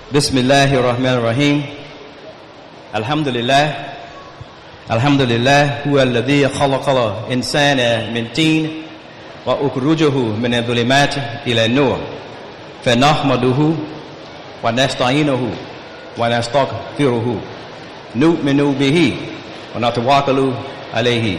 Bismillahir Rahmanir Rahim. Alhamdulillah. Alhamdulillah huwa alladhi khalaqa insana min tin wa ukhrijahu min adh-dhulumati ila an-nur. Fa nahmaduhu wa nasta'inuhu wa nastaghfiruhu. Nu'minu bihi wa natawakkalu alayhi.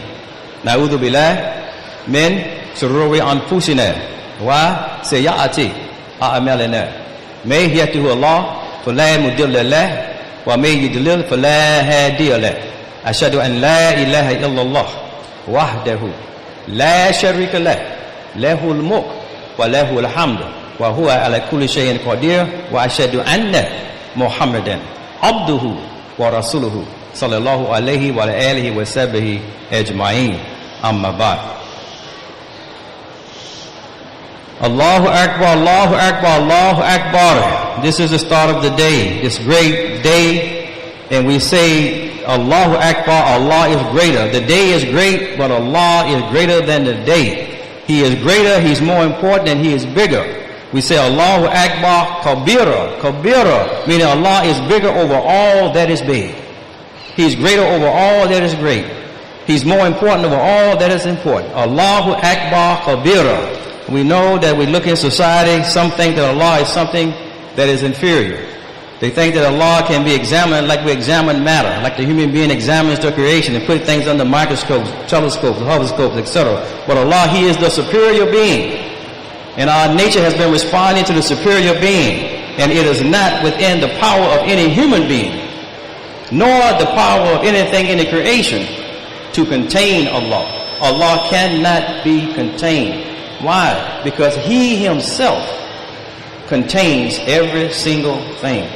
Na'udzu billahi min shururi anfusina wa sayyiati a'malina. May yahdihi Allah fala mudilla lahu wa may yudlil fala hadiya lahu. Asyhadu an la ilaha illallah wahdahu la syarika lahu lahul mulk wa lahul hamdu wa huwa ala kulli syai'in qadir wa asyhadu anna Muhammadan abduhu wa rasuluhu sallallahu alaihi wa alihi wa sahbihi ajma'in. Amma ba'd. Allahu Akbar, Allahu Akbar, Allahu Akbar. This is the start of the day, this great day, and we say Allahu Akbar, Allah is greater. The day is great, but Allah is greater than the day. He is greater, He's more important, and He is bigger. We say Allahu Akbar Kabira, Kabira, meaning Allah is bigger over all that is big. He's greater over all that is great. He's more important over all that is important. Allahu Akbar Kabira. We know that we look in society, some think that Allah is something that is inferior. They think that Allah can be examined like we examine matter, like the human being examines the creation and put things under microscopes, telescopes, horoscopes, etc. But Allah, He is the superior being. And our nature has been responding to the superior being. And it is not within the power of any human being, nor the power of anything in the creation to contain Allah. Allah cannot be contained. Why? Because He Himself contains every single thing.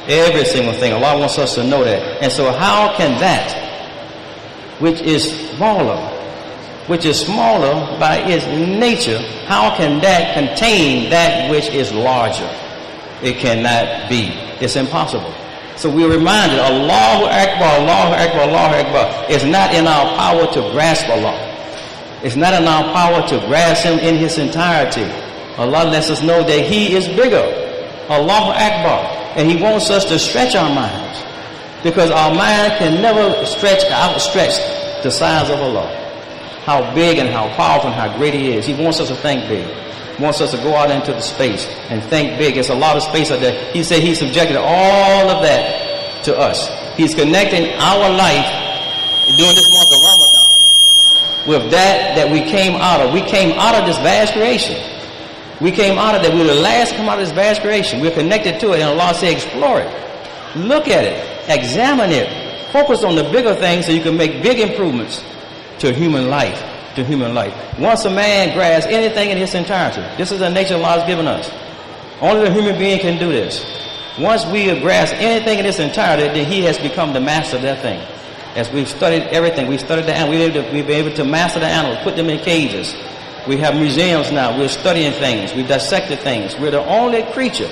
Every single thing. Allah wants us to know that. And so how can that which is smaller by its nature, how can that contain that which is larger? It cannot be. It's impossible. So we're reminded, Allahu Akbar, Allahu Akbar, Allahu Akbar. It's not in our power to grasp Allah. It's not in our power to grasp Him in His entirety. Allah lets us know that He is bigger. Allahu Akbar. And He wants us to stretch our minds, because our mind can never outstretch the size of Allah. How big and how powerful and how great He is. He wants us to think big. He wants us to go out into the space and think big. It's a lot of space out there. He said He subjected all of that to us. He's connecting our life during this month of Ramadan with that we came out of. We came out of this vast creation. We came out of that. We were the last to come out of this vast creation. We're connected to it, and Allah said, explore it. Look at it. Examine it. Focus on the bigger things so you can make big improvements to human life. To human life. Once a man grasps anything in his entirety, this is the nature Allah has given us. Only the human being can do this. Once we grasp anything in its entirety, then he has become the master of that thing. As we've studied everything, we've studied the animals, we've been able to master the animals, put them in cages. We have museums now. We're studying things. We've dissected things. We're the only creature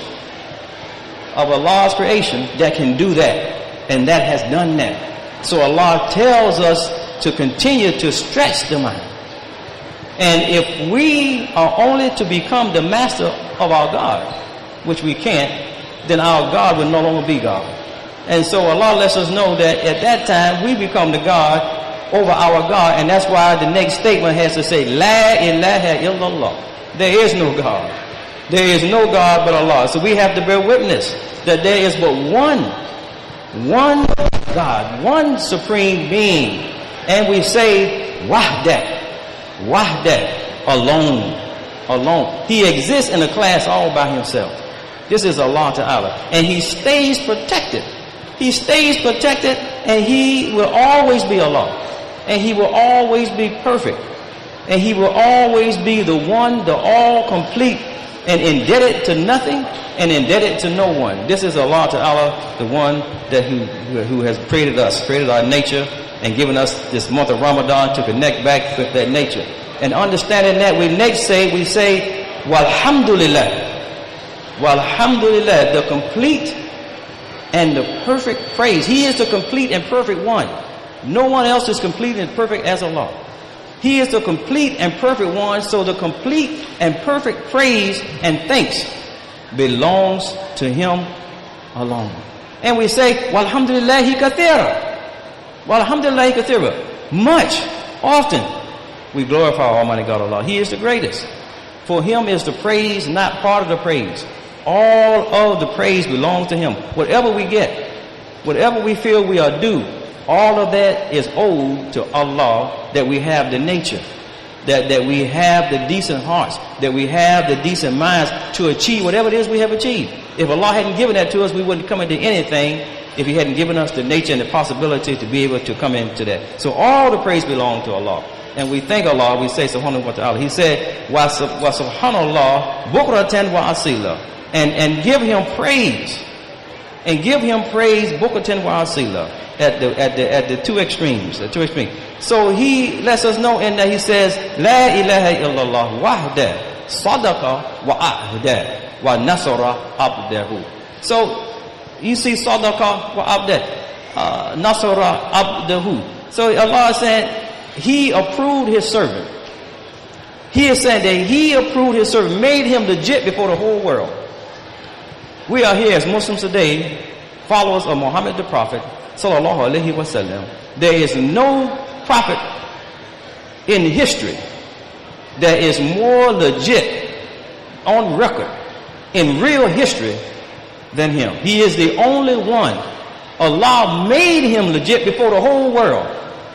of Allah's creation that can do that, and that has done that. So Allah tells us to continue to stretch the mind. And if we are only to become the master of our God, which we can't, then our God will no longer be God. And so Allah lets us know that at that time we become the God over our God, and that's why the next statement has to say, La ilaha illallah. There is no God. There is no God but Allah. So we have to bear witness that there is but one God, one supreme being. And we say, Wahdat, alone. He exists in a class all by himself. This is Allah Ta'ala. And He stays protected. He stays protected, and He will always be Allah. And He will always be perfect. And He will always be the one, the all complete, and indebted to nothing and indebted to no one. This is Allah Ta'ala, the one that who has created us, created our nature, and given us this month of Ramadan to connect back with that nature. And understanding that, we say, Walhamdulillah. Walhamdulillah, the complete and the perfect praise. He is the complete and perfect one. No one else is complete and perfect as Allah. He is the complete and perfect one, so the complete and perfect praise and thanks belongs to Him alone. And we say, walhamdulillahi kathira. Walhamdulillahi kathira. Much, often, we glorify Almighty God Allah. He is the greatest. For Him is the praise, not part of the praise. All of the praise belongs to Him. Whatever we get, whatever we feel we are due, all of that is owed to Allah, that we have the nature, that we have the decent hearts, that we have the decent minds to achieve whatever it is we have achieved. If Allah hadn't given that to us, we wouldn't come into anything if He hadn't given us the nature and the possibility to be able to come into that. So all the praise belongs to Allah. And we thank Allah, we say subhanahu wa ta'ala. He said, wa subhanallah bukratan wa asila. And give Him praise. And give Him praise bukratan wa asila. At the two extremes. So He lets us know in that He says, La ilaha illallah wahda sadaqa wa ahda wa nasara abdahu. So you see sadaqa wa abda, nasara abdahu. So Allah said He approved His servant. He is saying that He approved His servant, made him legit before the whole world. We are here as Muslims today, followers of Muhammad the Prophet, sallallahu alaihi wasallam. There is no prophet in history that is more legit on record in real history than him. He is the only one. Allah made him legit before the whole world.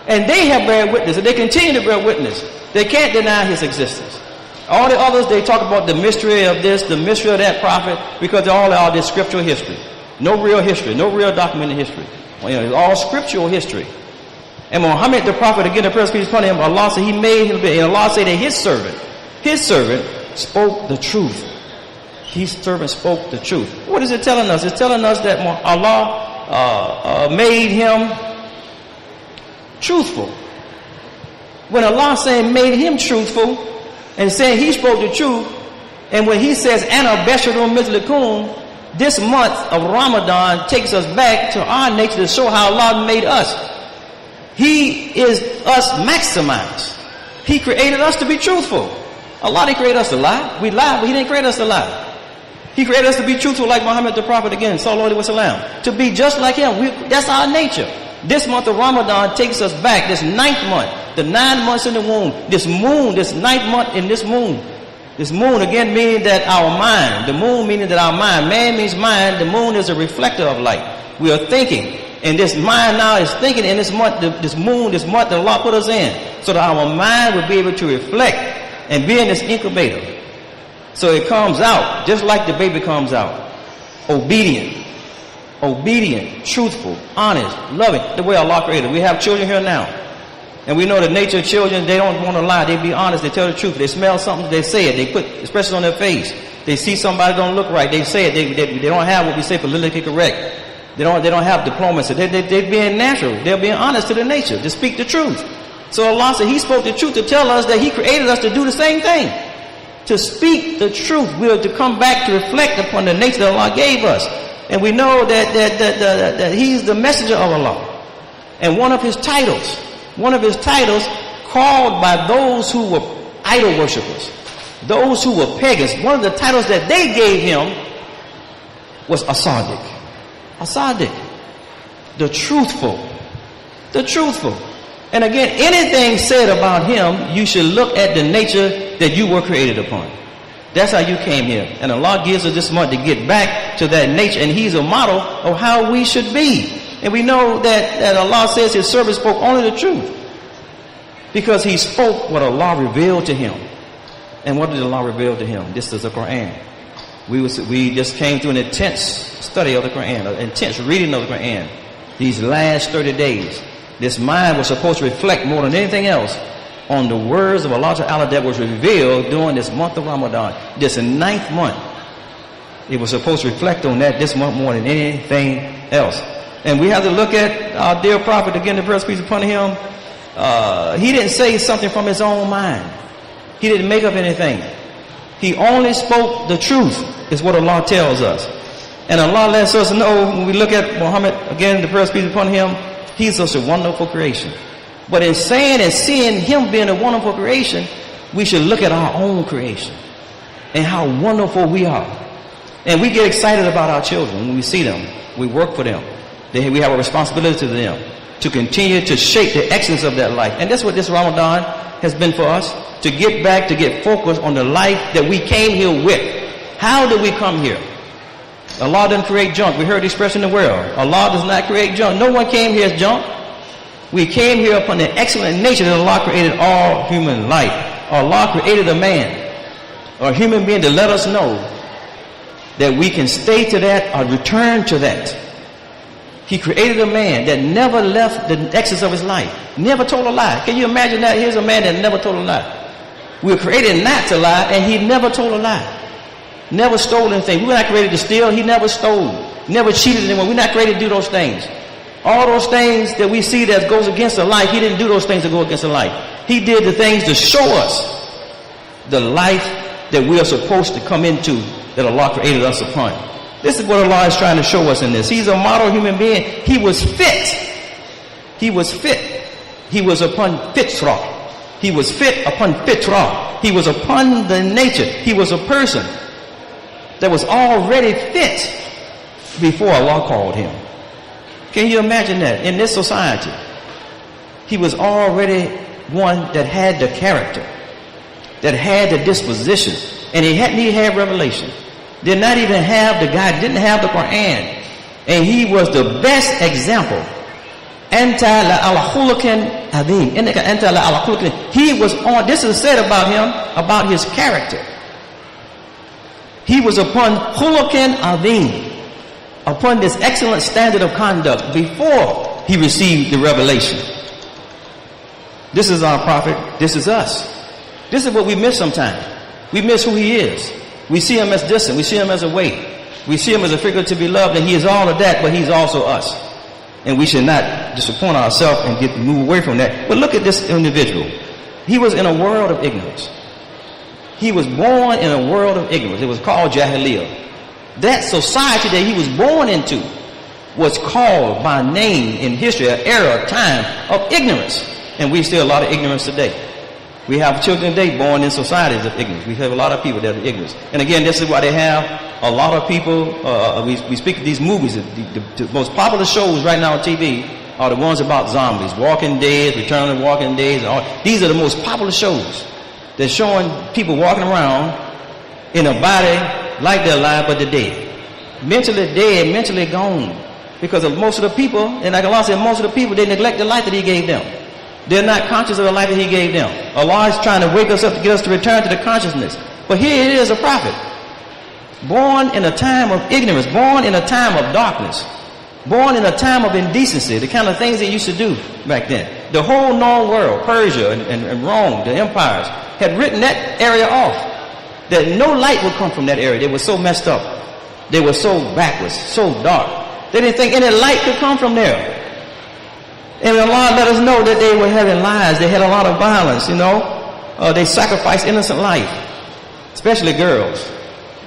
And they have bear witness, and they continue to bear witness. They can't deny his existence. All the others, they talk about the mystery of this, the mystery of that prophet, because they all are this scriptural history. No real history, no real documented history. It's all scriptural history. And Muhammad the Prophet, again, the prayer peace upon him, Allah said He made him, and Allah said that His servant spoke the truth. His servant spoke the truth. What is it telling us? It's telling us that Allah made him truthful. When Allah saying made him truthful and saying He spoke the truth, and when He says Ana Basharun Mithlukum, this month of Ramadan takes us back to our nature to show how Allah made us. He is us maximized. He created us to be truthful. Allah didn't create us to lie. We lie, but He didn't create us to lie. He created us to be truthful like Muhammad the Prophet again, sallallahu alaihi wasallam. To be just like him. That's our nature. This month of Ramadan takes us back, this 9th month, the 9 months in the womb, this moon, this 9th month in this moon. This moon again meaning that our mind, the moon meaning that our mind, man means mind, the moon is a reflector of light. We are thinking, and this mind now is thinking in this month, this moon, this month that Allah put us in, so that our mind will be able to reflect and be in this incubator. So it comes out, just like the baby comes out, obedient, truthful, honest, loving, the way Allah created. We have children here now. And we know the nature of children, they don't want to lie. They be honest. They tell the truth. They smell something, they say it. They put expressions on their face. They see somebody don't look right. They say it. They don't have what we say politically correct. They don't have diplomacy. They're being natural. They're being honest to the nature, to speak the truth. So Allah said He spoke the truth to tell us that He created us to do the same thing. To speak the truth. We are to come back to reflect upon the nature that Allah gave us. And we know that He's the messenger of Allah. And one of His titles called by those who were idol worshippers, those who were pagans, one of the titles that they gave Him was As-Sadiq. As-Sadiq, the truthful. And again, anything said about Him, you should look at the nature that you were created upon. That's how you came here. And Allah gives us this month to get back to that nature, and He's a model of how we should be. And we know that Allah says His servant spoke only the truth, because he spoke what Allah revealed to him. And what did Allah reveal to him? This is the Quran. We just came through an intense study of the Quran, an intense reading of the Quran. These last 30 days, this mind was supposed to reflect more than anything else on the words of Allah Ta'ala that was revealed during this month of Ramadan, this 9th month. It was supposed to reflect on that this month more than anything else. And we have to look at our dear prophet, again, the prayer peace upon him. He didn't say something from his own mind. He didn't make up anything. He only spoke the truth, is what Allah tells us. And Allah lets us know, when we look at Muhammad, again, the prayer peace upon him, he's such a wonderful creation. But in saying and seeing him being a wonderful creation, we should look at our own creation and how wonderful we are. And we get excited about our children when we see them. We work for them. We have a responsibility to them to continue to shape the excellence of that life. And that's what this Ramadan has been for us, to get back, to get focused on the life that we came here with. How did we come here? Allah doesn't create junk. We heard the expression in the world. Allah does not create junk. No one came here as junk. We came here upon the excellent nature that Allah created all human life. Allah created a man, or a human being, to let us know that we can stay to that or return to that. He created a man that never left the excess of his life, never told a lie. Can you imagine that? Here's a man that never told a lie. We were created not to lie, and he never told a lie. Never stole anything. We were not created to steal. He never stole. Never cheated anyone. We're not created to do those things. All those things that we see that goes against the life, he didn't do those things to go against the life. He did the things to show us the life that we are supposed to come into, that Allah created us upon. This is what Allah is trying to show us in this. He's a model human being. He was fit. He was fit. He was upon fitrah. He was fit upon fitrah. He was upon the nature. He was a person that was already fit before Allah called him. Can you imagine that? In this society, he was already one that had the character, that had the disposition, and he had revelation. Did not even have the guy, didn't have the Quran, and he was the best example. Anta la ala khuluqin azim. Anta la ala khuluqin. He was on. This is said about him, about his character. He was upon khuluqin azim, upon this excellent standard of conduct before he received the revelation. This is our prophet. This is us. This is what we miss sometimes. We miss who he is. We see him as distant. We see him as a weight. We see him as a figure to be loved, and he is all of that, but he's also us. And we should not disappoint ourselves and move away from that. But look at this individual. He was in a world of ignorance. He was born in a world of ignorance. It was called Jahiliyyah. That society that he was born into was called by name in history, an era, a time of ignorance. And we see a lot of ignorance today. We have children today born in societies of ignorance. We have a lot of people that are ignorant. And again, this is why they have a lot of people, we speak of these movies, the most popular shows right now on TV are the ones about zombies, Walking Dead, Return of the Walking Dead. These are the most popular shows. They're showing people walking around in a body like they're alive, but they're dead. Mentally dead, mentally gone. Because of most of the people, and like Allah said, most of the people, they neglect the life that he gave them. They're not conscious of the life that he gave them. Allah is trying to wake us up to get us to return to the consciousness. But here it is, a prophet. Born in a time of ignorance, born in a time of darkness, born in a time of indecency, the kind of things they used to do back then. The whole known world, Persia and Rome, the empires, had written that area off. That no light would come from that area. They were so messed up. They were so backwards, so dark. They didn't think any light could come from there. And Allah let us know that they were having lives. They had a lot of violence, you know. They sacrificed innocent life, especially girls,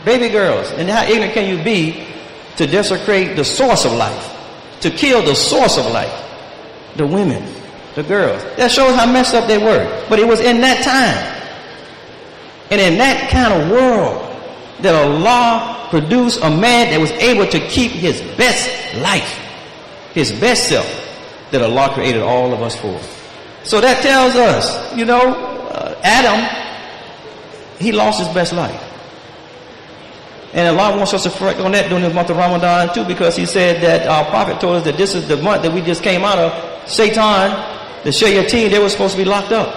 baby girls. And how ignorant can you be to desecrate the source of life, to kill the source of life, the women, the girls? That shows how messed up they were. But it was in that time and in that kind of world that Allah produced a man that was able to keep his best life, his best self, that Allah created all of us for. So that tells us, you know, Adam, he lost his best life. And Allah wants us to reflect on that during the month of Ramadan too, because he said that our prophet told us that this is the month that we just came out of. Satan, the shayateen, they were supposed to be locked up.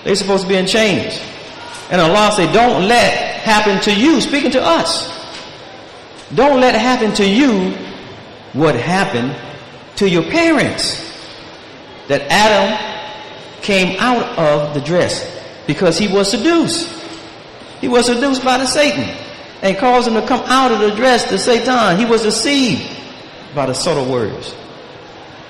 They were supposed to be in chains. And Allah said, don't let happen to you, speaking to us, don't let happen to you what happened to your parents. That Adam came out of the dress because he was seduced. He was seduced by the Satan and caused him to come out of the dress to Satan. He was deceived by the subtle words.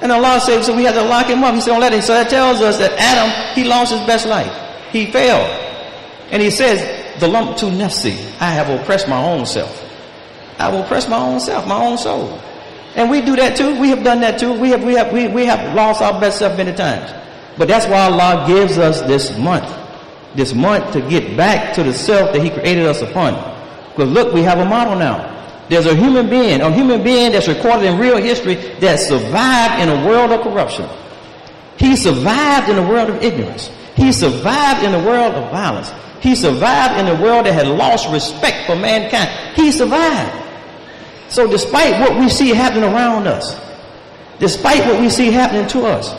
And Allah said, so we had to lock him up. He said, don't let him. So that tells us that Adam, he lost his best life. He failed. And he says, Zalamtu nafsi, I have oppressed my own self. I have oppressed my own self, my own soul. And we do that too. We have done that too. We have lost our best self many times. But that's why Allah gives us this month to get back to the self that he created us upon. Because look, we have a model now. There's a human being that's recorded in real history that survived in a world of corruption. He survived in a world of ignorance. He survived in a world of violence. He survived in a world that had lost respect for mankind. He survived. So despite what we see happening around us, despite what we see happening to us,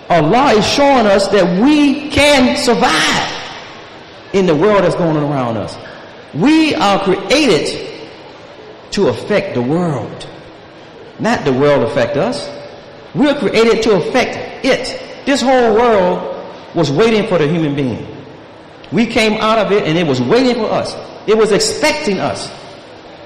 Allah is showing us that we can survive in the world that's going on around us. We are created to affect the world, not the world affect us. We're created to affect it. This whole world was waiting for the human being. We came out of it and it was waiting for us. It was expecting us.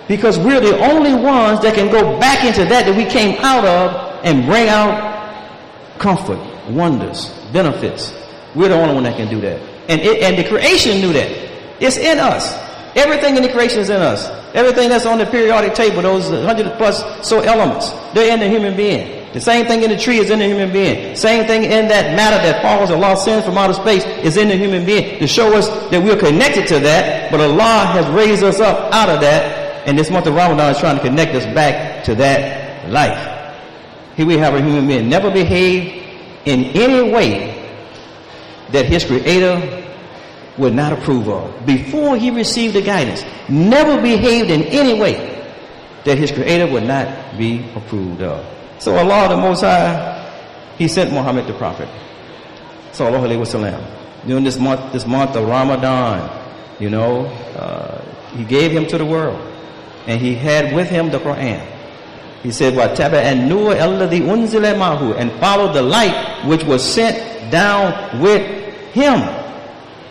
Because we're the only ones that can go back into that we came out of and bring out comfort, wonders, benefits. We're the only one that can do that. And the creation knew that. It's in us. Everything in the creation is in us. Everything that's on the periodic table, those 100 plus so elements, they're in the human being. The same thing in the tree is in the human being. Same thing in that matter that falls, Allah sends from outer space, is in the human being to show us that we're connected to that, but Allah has raised us up out of that, and this month of Ramadan is trying to connect us back to that life. Here we have a human being, never behaved in any way that his creator would not approve of. Before he received the guidance, never behaved in any way that his creator would not be approved of. So Allah the Most High, He sent Muhammad the Prophet, Sallallahu Alaihi Wasallam, during this month of Ramadan. He gave him to the world, and He had with him the Quran. He said, وَاتَّبَعَ النُّورَ الَّذِي أُنزِلَ مَعَهُ, and followed the light which was sent down with him.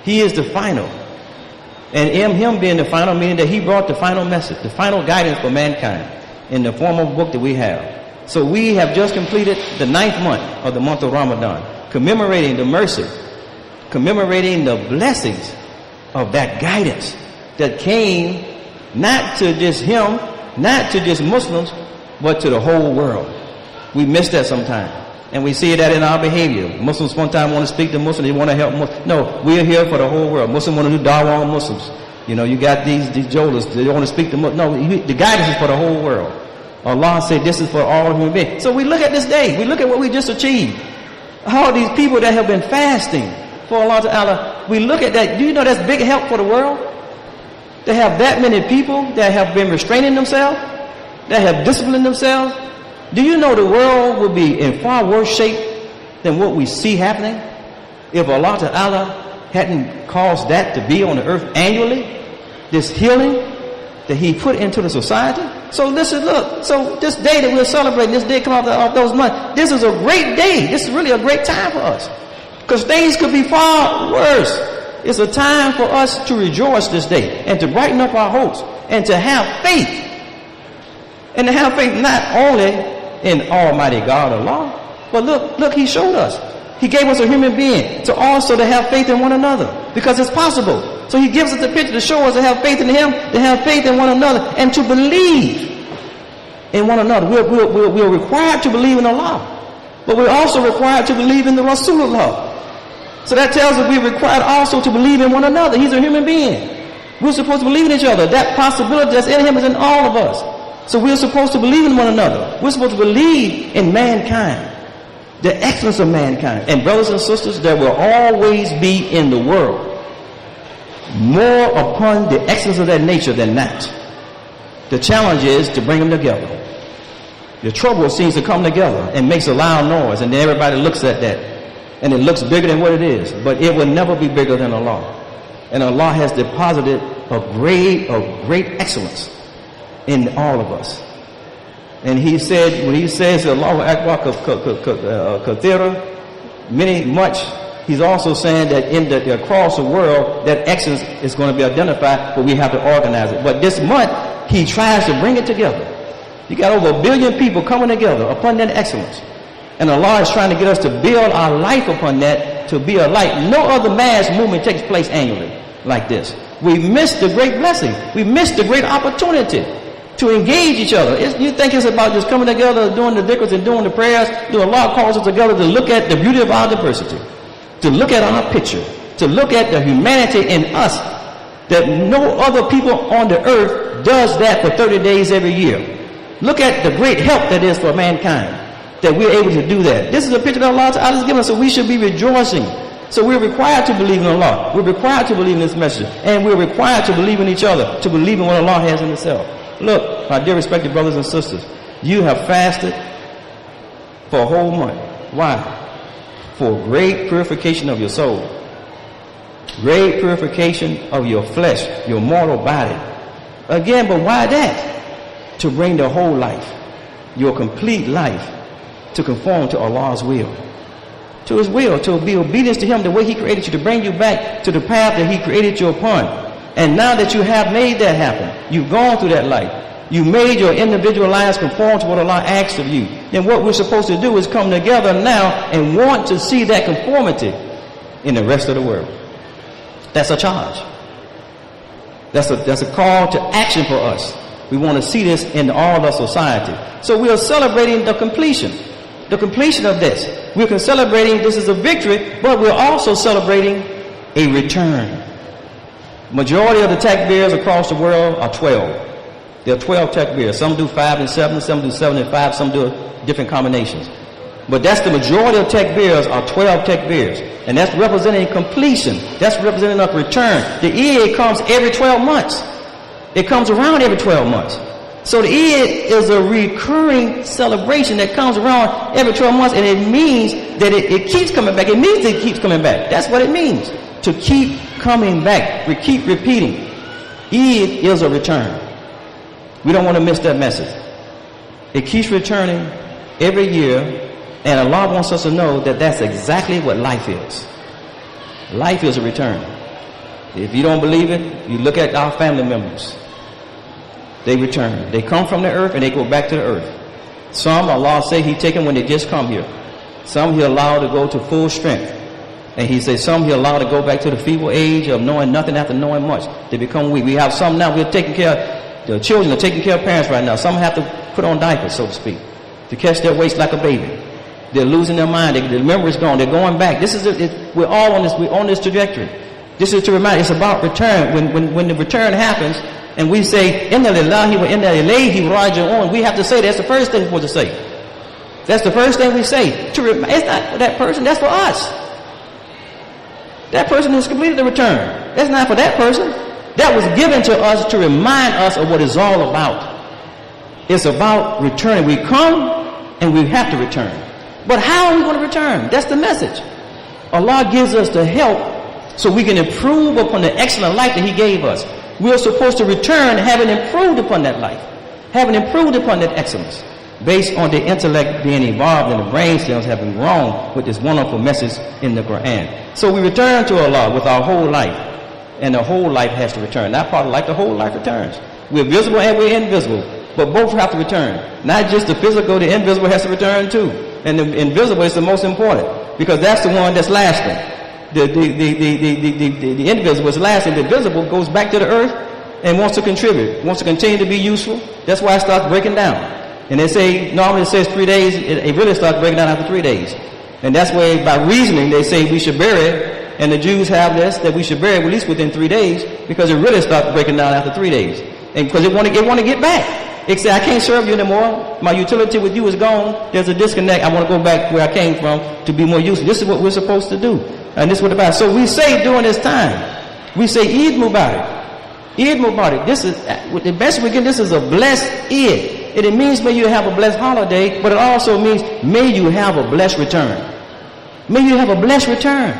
He is the final. And him being the final, meaning that He brought the final message, the final guidance for mankind in the form of a book that we have. So we have just completed the 9th month of the month of Ramadan, commemorating the mercy, commemorating the blessings of that guidance that came not to just him, not to just Muslims, but to the whole world. We miss that sometimes. And we see that in our behavior. Muslims one time want to speak to Muslims, they want to help Muslims. No, we're here for the whole world. Muslims want to do dawah on Muslims. You got these jolas, they want to speak to Muslims. No, the guidance is for the whole world. Allah said this is for all human beings. So we look at this day, we look at what we just achieved. All these people that have been fasting for Allah Ta'ala, we look at that. Do you know that's big help for the world? To have that many people that have been restraining themselves, that have disciplined themselves. Do you know the world would be in far worse shape than what we see happening if Allah Ta'ala hadn't caused that to be on the earth annually? This healing that He put into the society. So listen, look, so this day that we're celebrating, this day come off those months, this is a great day. This is really a great time for us. Because things could be far worse. It's a time for us to rejoice this day and to brighten up our hopes and to have faith. And to have faith not only in Almighty God Allah, but look, He showed us. He gave us a human being to also to have faith in one another, because it's possible. So He gives us the picture to show us to have faith in Him, to have faith in one another, and to believe in one another. We're required to believe in Allah, but we're also required to believe in the Rasulullah. So that tells us we're required also to believe in one another. He's a human being. We're supposed to believe in each other. That possibility that's in Him is in all of us. So we're supposed to believe in one another. We're supposed to believe in mankind, the excellence of mankind. And brothers and sisters, there will always be in the world more upon the excellence of that nature than not. The challenge is to bring them together. The trouble seems to come together and makes a loud noise, and then everybody looks at that, and it looks bigger than what it is. But it will never be bigger than Allah. And Allah has deposited a great excellence in all of us. And He said, when He says Allahu Akbar kathira, much, He's also saying that across the world that excellence is going to be identified, but we have to organize it. But this month He tries to bring it together. You got over 1 billion people coming together upon that excellence. And Allah is trying to get us to build our life upon that, to be a light. No other mass movement takes place annually like this. We missed the great blessing. We missed the great opportunity to engage each other. You think it's about just coming together, doing the dhikrs and doing the prayers? Allah calls us together to look at the beauty of our diversity, to look at our picture, to look at the humanity in us, that no other people on the earth does that for 30 days every year. Look at the great help that is for mankind, that we're able to do that. This is a picture that Allah Ta'ala has given us, so we should be rejoicing. So we're required to believe in Allah. We're required to believe in this message. And we're required to believe in each other, to believe in what Allah has in itself. Look, my dear respected brothers and sisters, you have fasted for a whole month. Why? For great purification of your soul. Great purification of your flesh, your mortal body. Again, but why that? To bring the whole life, your complete life, to conform to Allah's will. To His will, to be obedience to Him the way He created you, to bring you back to the path that He created you upon. And now that you have made that happen, you've gone through that life, you made your individual lives conform to what Allah asks of you, then what we're supposed to do is come together now and want to see that conformity in the rest of the world. That's a charge. That's a call to action for us. We want to see this in all of society. So we are celebrating the completion of this. We're celebrating this is a victory, but we're also celebrating a return. Majority of the takbirs across the world are 12. There are 12 takbirs. Some do 5 and 7, some do 7 and 5, some do different combinations. But that's the majority of takbirs are 12 takbirs. And that's representing completion. That's representing a return. The Eid comes every 12 months. It comes around every 12 months. So the Eid is a recurring celebration that comes around every 12 months, and it means that it keeps coming back. It means that it keeps coming back. That's what it means, to keep coming back. We keep repeating. Eid is a return. We don't want to miss that message. It keeps returning every year, and Allah wants us to know that that's exactly what life is. Life is a return. If you don't believe it, you look at our family members. They return. They come from the earth and they go back to the earth. Some, Allah say He take them when they just come here. Some He allowed to go to full strength. And He says some He allowed to go back to the feeble age of knowing nothing after knowing much. They become weak. We have some now, we're taking care of, the children are taking care of parents right now. Some have to put on diapers, so to speak, to catch their waist like a baby. They're losing their mind. The memory is gone. They're going back. This is we're all on this. We're on this trajectory. This is to remind. It's about return. When the return happens, and we say inna lillahi wa inna ilayhi raji'un, we have to say that's the first thing we're supposed to say. That's the first thing we say. It's not for that person. That's for us. That person has completed the return. That's not for that person. That was given to us to remind us of what it's all about. It's about returning. We come and we have to return. But how are we going to return? That's the message. Allah gives us the help so we can improve upon the excellent life that He gave us. We are supposed to return having improved upon that life, having improved upon that excellence, based on the intellect being evolved and the brain cells having grown with this wonderful message in the Quran. So we return to Allah with our whole life, and the whole life has to return. Not part of life, the whole life returns. We're visible and we're invisible, but both have to return. Not just the physical, the invisible has to return too. And the invisible is the most important, because that's the one that's lasting. The invisible is lasting. The visible goes back to the earth and wants to contribute, wants to continue to be useful. That's why it starts breaking down. And they say, normally it says 3 days, it really starts breaking down after 3 days. And that's why by reasoning they say we should bury it, and the Jews have this, that we should bury it at least within 3 days, because it really starts breaking down after 3 days. And because it want to get back. It said, I can't serve you anymore. My utility with you is gone. There's a disconnect. I want to go back where I came from to be more useful. This is what we're supposed to do. And this is what about. So we say during this time, we say Eid Mubarak. Eid Mubarak. This is the best we get. This is a blessed Eid. And it means may you have a blessed holiday, but it also means may you have a blessed return. May you have a blessed return.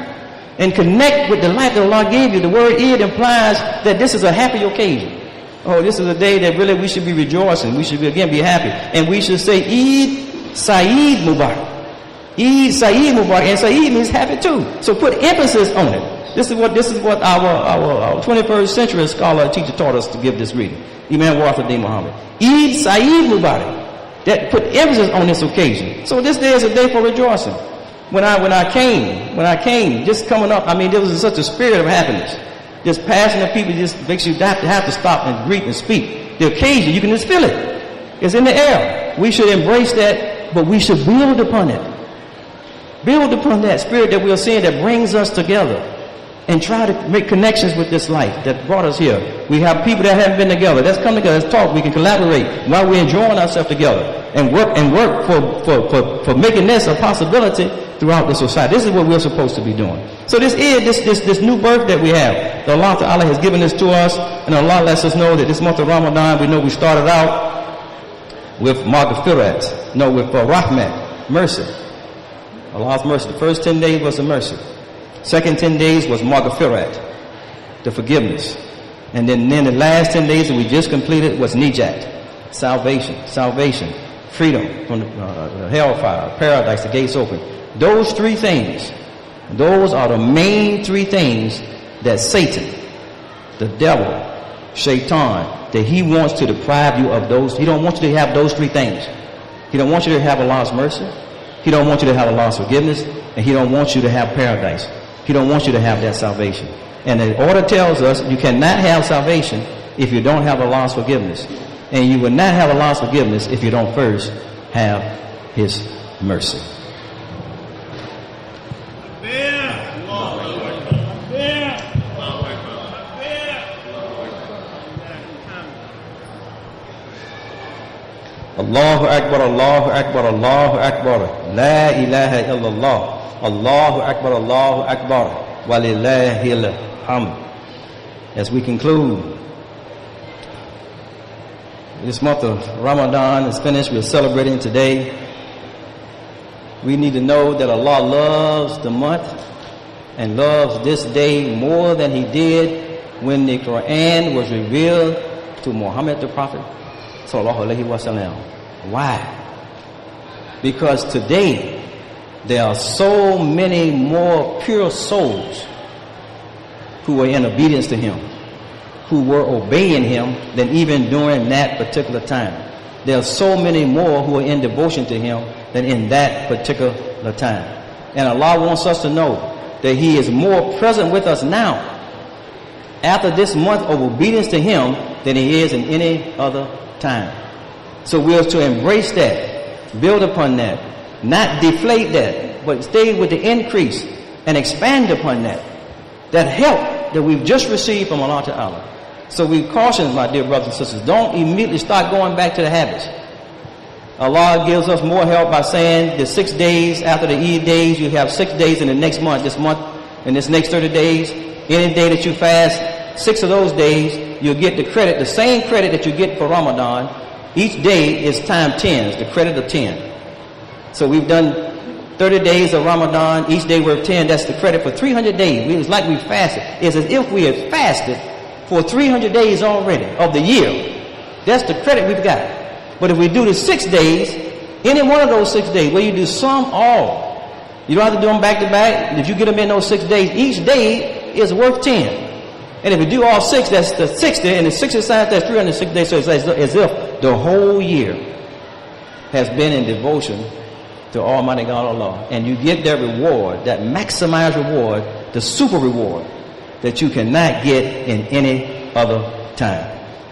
And connect with the life that Allah gave you. The word Eid implies that this is a happy occasion. Oh, this is a day that really we should be rejoicing. We should again be happy. And we should say Eid Saeed Mubarak. Eid Saeed Mubarak. And Saeed means happy too. So put emphasis on it. This is what our 21st century scholar teacher taught us to give this reading. Imam Wafaddin Muhammad. Eid Saeed Mubarak. That put emphasis on this occasion. So this day is a day for rejoicing. When I came, just coming up, I mean, there was such a spirit of happiness. Just passing the people just makes you have to stop and greet and speak. The occasion, you can just feel it. It's in the air. We should embrace that, but we should build upon it. Build upon that spirit that we are seeing that brings us together and try to make connections with this life that brought us here. We have people that haven't been together. Let's come together. Let's talk. We can collaborate while we're enjoying ourselves together and work for making this a possibility throughout the society. This is what we're supposed to be doing. So this new birth that we have, that Allah Ta'ala has given this to us, and Allah lets us know that this month of Ramadan, we know we started out with Maghfirat, with Rahmat, mercy. Allah's mercy. The first 10 days was the mercy. Second 10 days was Maghfirat, the forgiveness. And then the last 10 days that we just completed was Nijat, salvation, freedom from the hellfire, paradise, the gates open. Those three things, those are the main three things that Satan, the devil, Shaitan, that he wants to deprive you of those. He don't want you to have those three things. He don't want you to have Allah's mercy. He don't want you to have Allah's forgiveness. And he don't want you to have paradise. He don't want you to have that salvation. And the order tells us you cannot have salvation if you don't have Allah's forgiveness. And you will not have Allah's forgiveness if you don't first have His mercy. Allahu Akbar, Allahu Akbar, Allahu Akbar. La ilaha illallah. Allahu Akbar, Allahu Akbar. Walillahil hamd. As we conclude, this month of Ramadan is finished. We're celebrating today. We need to know that Allah loves the month and loves this day more than He did when the Quran was revealed to Muhammad the Prophet Sallallahu Alaihi Wasallam. Why? Because today there are so many more pure souls who were in obedience to Him, who were obeying Him than even during that particular time. There are so many more who are in devotion to Him than in that particular time. And Allah wants us to know that He is more present with us now after this month of obedience to Him than He is in any other time. So we're to embrace that, build upon that, not deflate that, but stay with the increase and expand upon that help that we've just received from Allah Ta'ala. So we caution, my dear brothers and sisters, don't immediately start going back to the habits. Allah gives us more help by saying the 6 days after the Eid days, you have 6 days in the next month, in this next 30 days. Any day that you fast, 6 of those days, you'll get the credit, the same credit that you get for Ramadan. Each day is times 10, the credit of 10. So we've done 30 days of Ramadan, each day worth 10, that's the credit for 300 days. It's like we fasted. It's as if we had fasted for 300 days already of the year. That's the credit we've got. But if we do the 6 days, any one of those 6 days, where you do some, all, you don't have to do them back to back. If you get them in those 6 days, each day is worth 10. And if we do all 6, that's the 60, and the 60 times that's 306 days. So it's as if the whole year has been in devotion to Almighty God Allah. And you get that reward, that maximized reward, the super reward that you cannot get in any other time.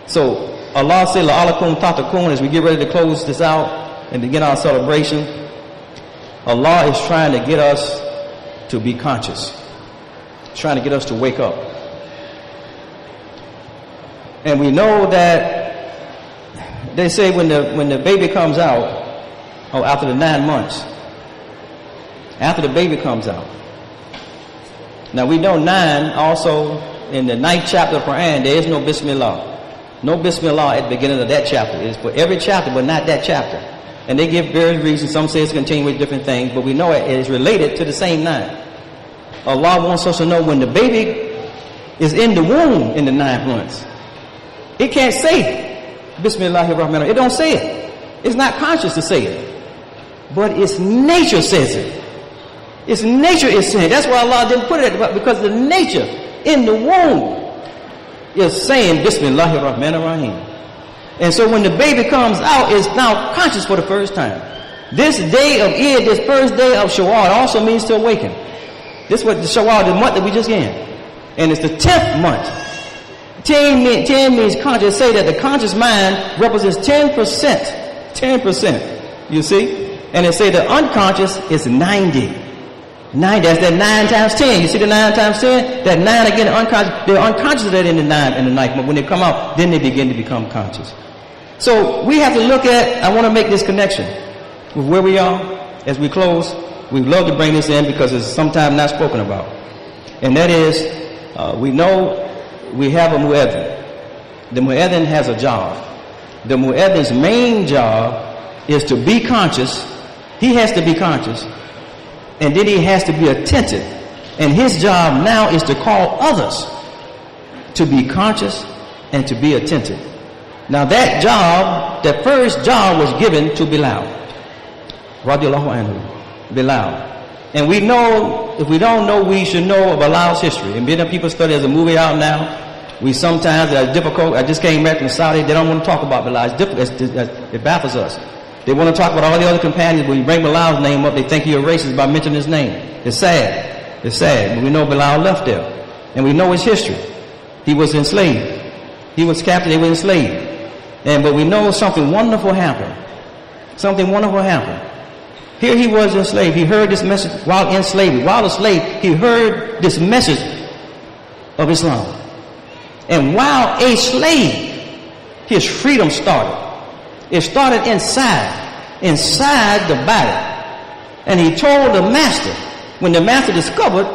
So Allah said, La'alakum tatakun, as we get ready to close this out and begin our celebration, Allah is trying to get us to be conscious. He's trying to get us to wake up. And we know that they say when the baby comes out, after the 9 months, after the baby comes out. Now we know 9 also in the 9th chapter of the Quran, there is no Bismillah. No Bismillah at the beginning of that chapter. It is for every chapter, but not that chapter. And they give various reasons. Some say it's continuing with different things, but we know it is related to the same 9. Allah wants us to know when the baby is in the womb in the 9th months, it can't say Bismillahirrahmanirrahim. It don't say it. It's not conscious to say it. But its nature says it. Its nature is saying. That's why Allah didn't put it at, because the nature in the womb is saying Bismillahirrahmanirrahim. And so when the baby comes out, it's now conscious for the first time. This day of Eid, this first day of Shawwal, also means to awaken. This is what the Shawwal, the month that we just in. And it's the 10th month. 10 means conscious. Say that the conscious mind represents 10%. 10%. You see? And they say the unconscious is 90. 9, that's that 9 times 10. You see the 9 times 10? That 9 again, unconscious. They're unconscious of that in the 9 and the 9th month. When they come out, then they begin to become conscious. So we have to look at, I want to make this connection with where we are as we close. We'd love to bring this in because it's sometimes not spoken about. And that is, we know we have a mu'adhin. The mu'adhin has a job. The mu'adhin's main job is to be conscious. He has to be conscious. And then he has to be attentive. And his job now is to call others to be conscious and to be attentive. Now that job, that first job was given to Bilal. Radiallahu anhu. Bilal. And we know, if we don't know, we should know of Bilal's history. And many people study, there's a movie out now. We sometimes, it's difficult. I just came back from Saudi. They don't want to talk about Bilal. It's difficult. It baffles us. They want to talk about all the other companions. When you bring Bilal's name up, they think you're racist by mentioning his name. It's sad. It's sad. But we know Bilal left there. And we know his history. He was enslaved. He was captured. They were enslaved. But we know something wonderful happened. Something wonderful happened. Here he was enslaved. He heard this message while in slavery. While a slave, he heard this message of Islam. And while a slave, his freedom started. It started inside the body. And he told the master, when the master discovered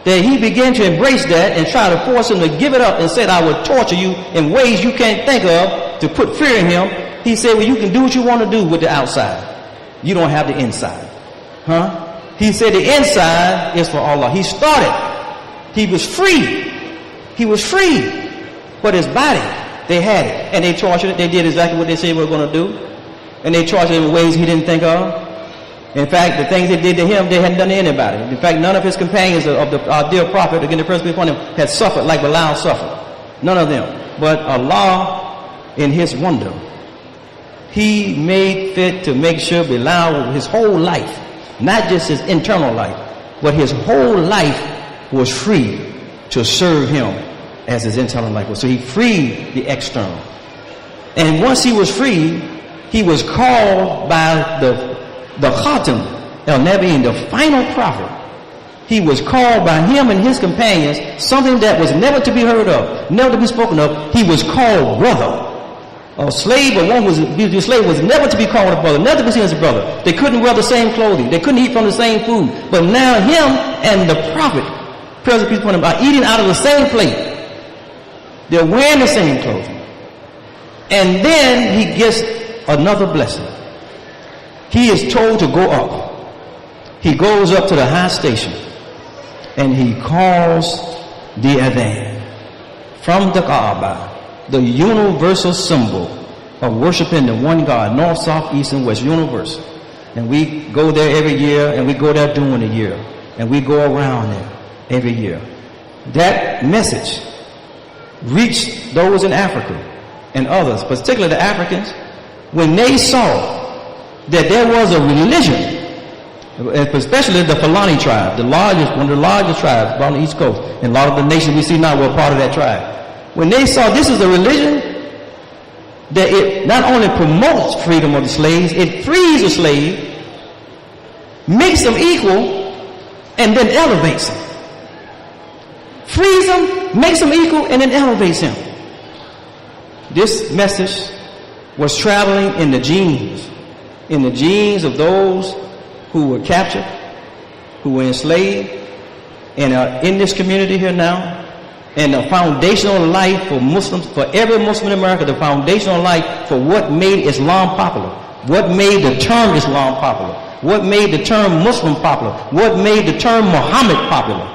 that he began to embrace that and try to force him to give it up and said, I will torture you in ways you can't think of to put fear in him. He said, well, you can do what you want to do with the outside. You don't have the inside. He said the inside is for Allah. He started. He was free. He was free. But his body, they had it. And they tortured it. They did exactly what they said they were going to do. And they tortured it in ways he didn't think of. In fact, the things they did to him, they hadn't done to anybody. In fact, none of his companions of our dear prophet, again, the first people upon him, had suffered like Bilal suffered. None of them. But Allah, in his wonder, he made fit to make sure Bilal, his whole life, not just his internal life, but his whole life was free to serve him as his internal life was. So he freed the external. And once he was free, he was called by the Khatam al-Nabiyin, the final prophet. He was called by him and his companions, something that was never to be heard of, never to be spoken of. He was called brother. A slave or one was a slave was never to be called a brother, never to be seen as a brother. They couldn't wear the same clothing. They couldn't eat from the same food. But now him and the prophet, present peace upon him, are eating out of the same plate. They're wearing the same clothing. And then he gets another blessing. He is told to go up. He goes up to the high station and he calls the adhan from the Kaaba, the universal symbol of worshiping the one God, north, south, east, and west, universal. And we go there every year, and we go there during the year, and we go around there every year. That message reached those in Africa and others, particularly the Africans, when they saw that there was a religion, especially the Fulani tribe, one of the largest tribes on the East Coast, and a lot of the nations we see now were part of that tribe. When they saw this is a religion that it not only promotes freedom of the slaves, it frees the slave, makes them equal, and then elevates them. Frees them, makes them equal, and then elevates them. This message was traveling in the genes of those who were captured, who were enslaved, and are in this community here now. And the foundational life for Muslims, for every Muslim in America, the foundational life for what made Islam popular, what made the term Islam popular, what made the term Muslim popular, what made the term Muhammad popular.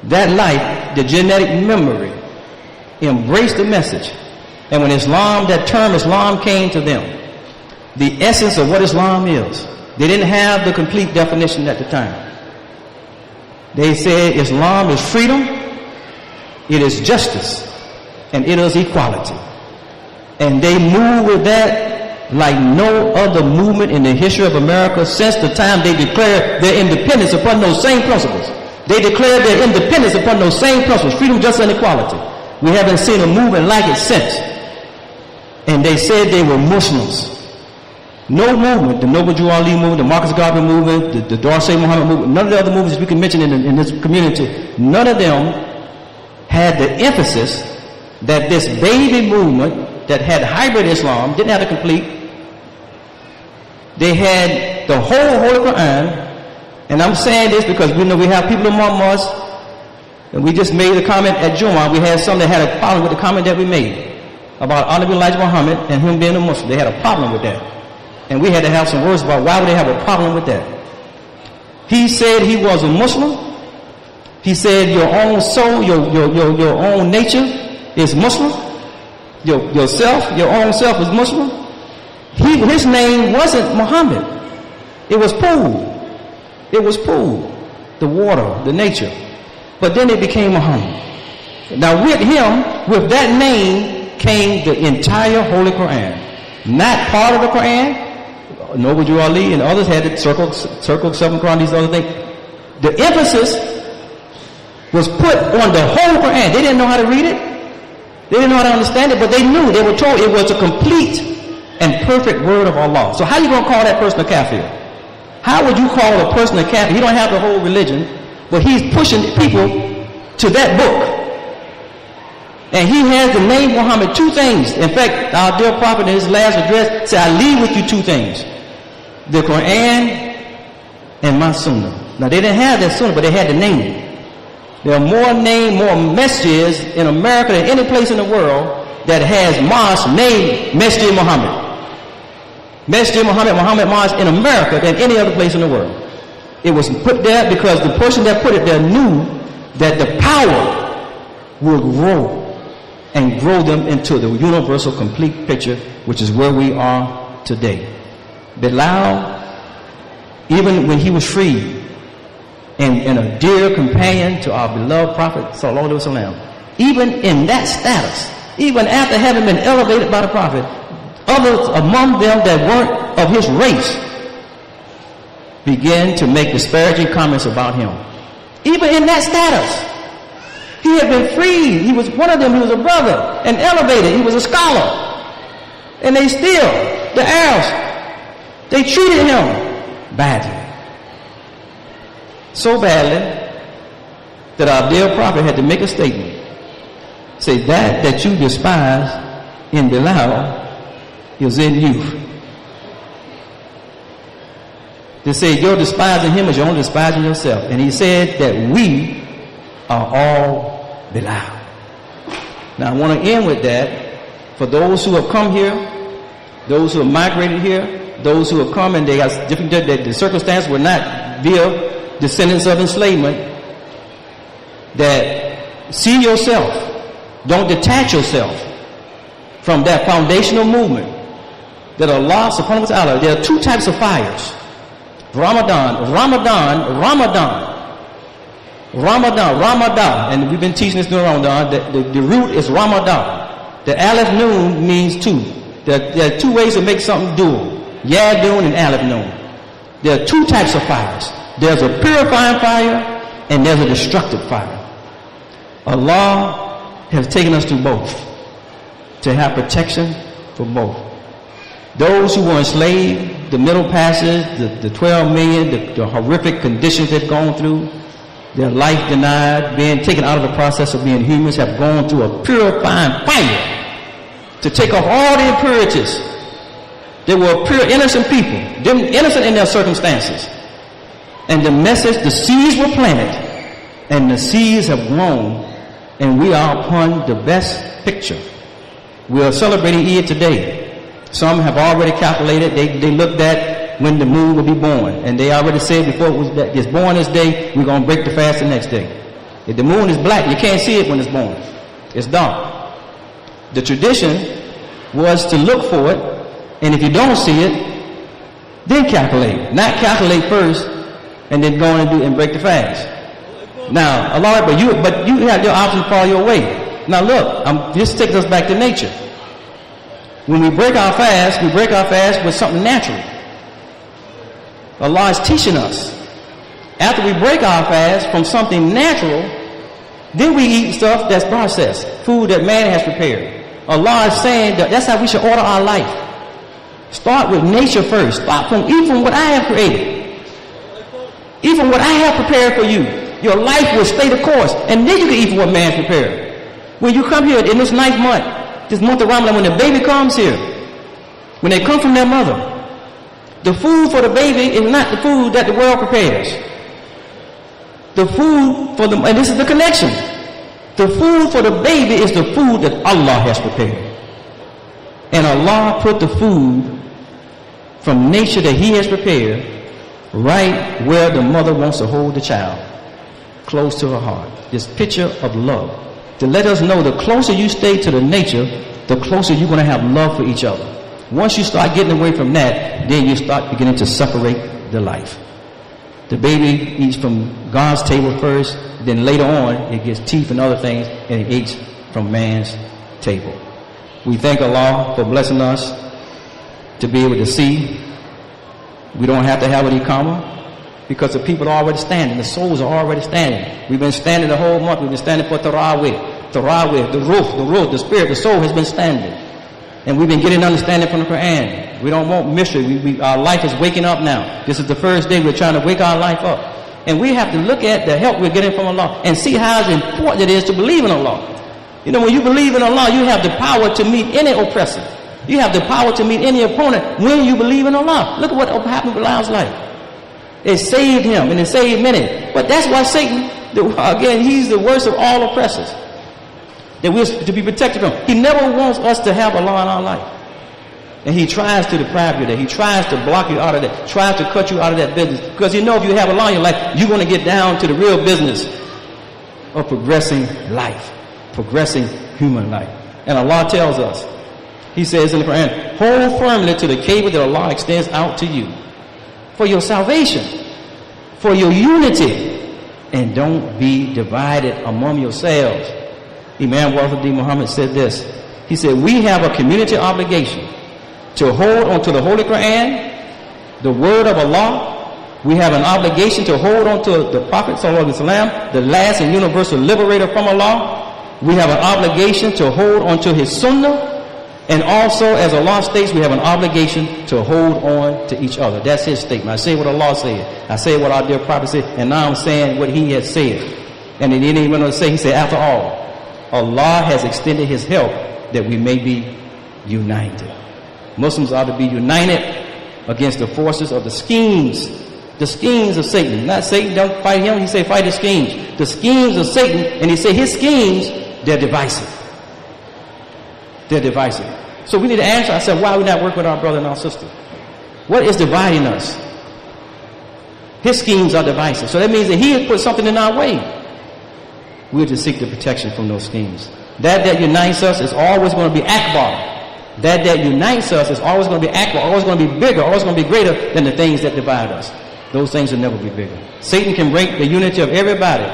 That life, the genetic memory, embraced the message. And when Islam, that term Islam came to them, the essence of what Islam is, they didn't have the complete definition at the time. They said Islam is freedom, it is justice, and it is equality. And they moved with that like no other movement in the history of America since the time they declared their independence upon those same principles. They declared their independence upon those same principles, freedom, justice, and equality. We haven't seen a movement like it since. And they said they were Muslims. No movement, the Noble Drew Ali movement, the Marcus Garvey movement, the Dorsey Muhammad movement, none of the other movements we can mention in this community, none of them had the emphasis that this baby movement that had hybrid Islam, didn't have the complete. They had the whole Holy Quran. And I'm saying this because we know we have people among us, and we just made a comment at Jumu'ah. We had some that had a problem with the comment that we made about Honorable Elijah Muhammad and him being a Muslim. They had a problem with that. And we had to have some words about why would they have a problem with that. He said he was a Muslim. He said your own soul, your own nature is Muslim. Yourself, your own self is Muslim. His name wasn't Muhammad. It was Pool. It was Pool, the water, the nature. But then it became Muhammad. Now with him, with that name, came the entire Holy Quran. Not part of the Quran. Noble Drew Ali and others had it, circle, seven Quran, these other things. The emphasis was put on the whole Quran. They didn't know how to read it. They didn't know how to understand it, but they knew, they were told it was a complete and perfect word of Allah. So how are you going to call that person a kafir? How would you call a person a kafir? He don't have the whole religion, but he's pushing people to that book. And he has the name Muhammad, two things. In fact, our dear prophet in his last address said, I leave with you two things. The Quran and my Sunnah. Now they didn't have that Sunnah, but they had the name. There are more messages in America than any place in the world that has mosque named Masjid Muhammad. Masjid Muhammad, Muhammad Mosque in America than any other place in the world. It was put there because the person that put it there knew that the power will grow and grow them into the universal complete picture, which is where we are today. Bilal, even when he was freed, and a dear companion to our beloved Prophet Sallallahu Alaihi Wasallam, even in that status, even after having been elevated by the Prophet, others among them that weren't of his race began to make disparaging comments about him. Even in that status, he had been freed. He was one of them. He was a brother and elevated. He was a scholar. And they still, the Arabs, they treated him badly. So badly that our dear prophet had to make a statement. Say that you despise in Bilal is in you. They say you're despising him as you're only despising yourself. And he said that we are all Bilal. Now I want to end with that. For those who have come here, those who have migrated here, those who have come and they got different, the circumstances were not via descendants of enslavement, that see yourself, don't detach yourself from that foundational movement that Allah subhanahu wa ta'ala. There are two types of fires: Ramadan, and we've been teaching this during Ramadan. The root is Ramadan. The Aleph Noon means two. There are two ways to make something dual: Yadun and Aleph Noon. There are two types of fires. There's a purifying fire and there's a destructive fire. Allah has taken us to both to have protection for both. Those who were enslaved, the Middle Passage, the 12 million, the horrific conditions they've gone through, their life denied, being taken out of the process of being humans, have gone through a purifying fire to take off all the impurities. They were pure, innocent people, innocent in their circumstances. And the message, the seeds were planted, and the seeds have grown, and we are upon the best picture. We are celebrating Eid today. Some have already calculated, they looked at when the moon will be born, and they already said before it was that it's born this day, we're going to break the fast the next day. If the moon is black, you can't see it when it's born. It's dark. The tradition was to look for it, and if you don't see it, then calculate. Not calculate first, and then go on and break the fast. Now, Allah, but you have your option to follow your way. Now look, this takes us back to nature. When we break our fast with something natural. Allah is teaching us. After we break our fast from something natural, then we eat stuff that's processed, food that man has prepared. Allah is saying that that's how we should order our life. Start with nature first. Start from even what I have created. Even what I have prepared for you. Your life will stay the course. And then you can eat from what man prepared. When you come here in this ninth month, this month of Ramadan, when the baby comes here, when they come from their mother, the food for the baby is not the food that the world prepares. The food for the, and this is the connection. The food for the baby is the food that Allah has prepared. And Allah put the food from nature that He has prepared right where the mother wants to hold the child, close to her heart. This picture of love. To let us know the closer you stay to the nature, the closer you're going to have love for each other. Once you start getting away from that, then you start beginning to separate the life. The baby eats from God's table first, then later on it gets teeth and other things, and it eats from man's table. We thank Allah for blessing us to be able to see. We don't have to have an e-commerce because the people are already standing. The souls are already standing. We've been standing the whole month. We've been standing for Tarawih, the ruh, the spirit, the soul has been standing. And we've been getting understanding from the Quran. We don't want mystery. Our life is waking up now. This is the first day we're trying to wake our life up. And we have to look at the help we're getting from Allah and see how important it is to believe in Allah. You know, when you believe in Allah, you have the power to meet any oppressor. You have the power to meet any opponent when you believe in Allah. Look at what happened with Allah's life. It saved him and it saved many. But that's why Satan, again, he's the worst of all oppressors that we're to be protected from. He never wants us to have Allah in our life. And he tries to deprive you of that. He tries to block you out of that. Tries to cut you out of that business. Because you know if you have Allah in your life, you're going to get down to the real business of progressing life. Progressing human life. And Allah tells us, He says in the Quran, hold firmly to the cable that Allah extends out to you for your salvation, for your unity, and don't be divided among yourselves. Imam Wafaddin Muhammad said this. He said, we have a community obligation to hold on to the Holy Quran, the word of Allah. We have an obligation to hold on to the Prophet ﷺ, the last and universal liberator from Allah. We have an obligation to hold on to his sunnah. And also, as Allah states, we have an obligation to hold on to each other. That's his statement. I say what Allah said. I say what our dear Prophet said. And now I'm saying what he has said. And then he didn't even say, he said, after all, Allah has extended his help that we may be united. Muslims are to be united against the forces of the schemes of Satan. Not Satan, don't fight him. He said, fight the schemes. The schemes of Satan. And he said, his schemes, they're divisive. They're divisive. So we need to answer ourselves, why we not work with our brother and our sister? What is dividing us? His schemes are divisive. So that means that he has put something in our way. We're to seek the protection from those schemes. That unites us is always going to be akbar. That unites us is always going to be akbar, always going to be bigger, always going to be greater than the things that divide us. Those things will never be bigger. Satan can break the unity of everybody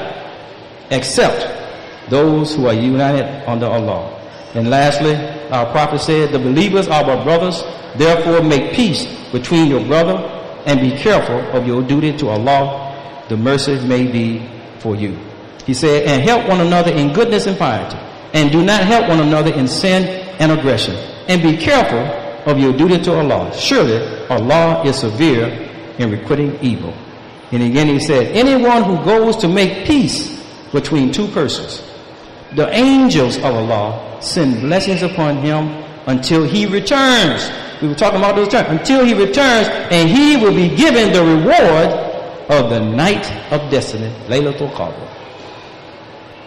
except those who are united under Allah. And lastly, our prophet said, the believers are our brothers, therefore make peace between your brother and be careful of your duty to Allah. The mercy may be for you. He said, and help one another in goodness and piety, and do not help one another in sin and aggression, and be careful of your duty to Allah. Surely Allah is severe in requiting evil. And again he said, anyone who goes to make peace between two persons, the angels of Allah send blessings upon him until he returns. We were talking about those terms. Until he returns, and he will be given the reward of the night of destiny, Laylatul Qadr.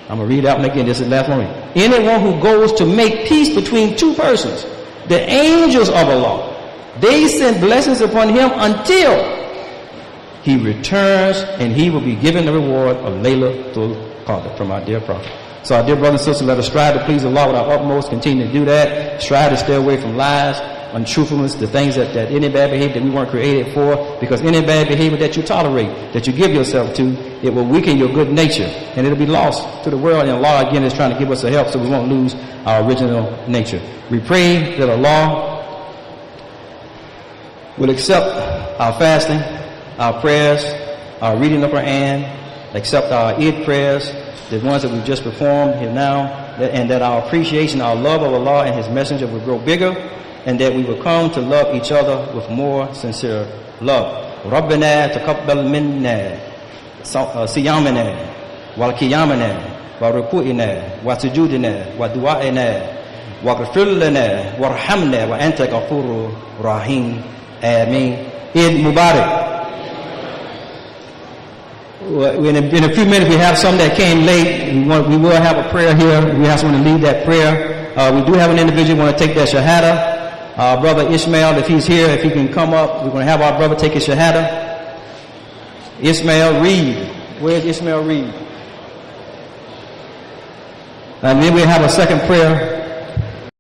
I'm going to read that one again. This is the last one. Anyone who goes to make peace between two persons, the angels of Allah, they send blessings upon him until he returns, and he will be given the reward of Laylatul Qadr from our dear Prophet. So our dear brothers and sisters, let us strive to please Allah with our utmost. Continue to do that. Strive to stay away from lies, untruthfulness, the things that any bad behavior that we weren't created for. Because any bad behavior that you tolerate, that you give yourself to, it will weaken your good nature. And it'll be lost to the world. And Allah again is trying to give us a help so we won't lose our original nature. We pray that Allah will accept our fasting, our prayers, our reading of Quran, accept our Eid prayers, the ones that we've just performed here now, and that our appreciation, our love of Allah and His Messenger will grow bigger, and that we will come to love each other with more sincere love. ربنا تقبل منا صيامنا وقيامنا وركوعنا وسجودنا ودعائنا واغفر لنا وارحمنا وأنت غفور رحيم. Ameen. Eid Mubarak. In a few minutes, we have some that came late. We will have a prayer here. We have someone to lead that prayer. We do have an individual who want to take their shahada. Brother Ishmael, if he's here, if he can come up, we're going to have our brother take his shahada. Ishmael Reed. Where's Ishmael Reed? And then we have a second prayer.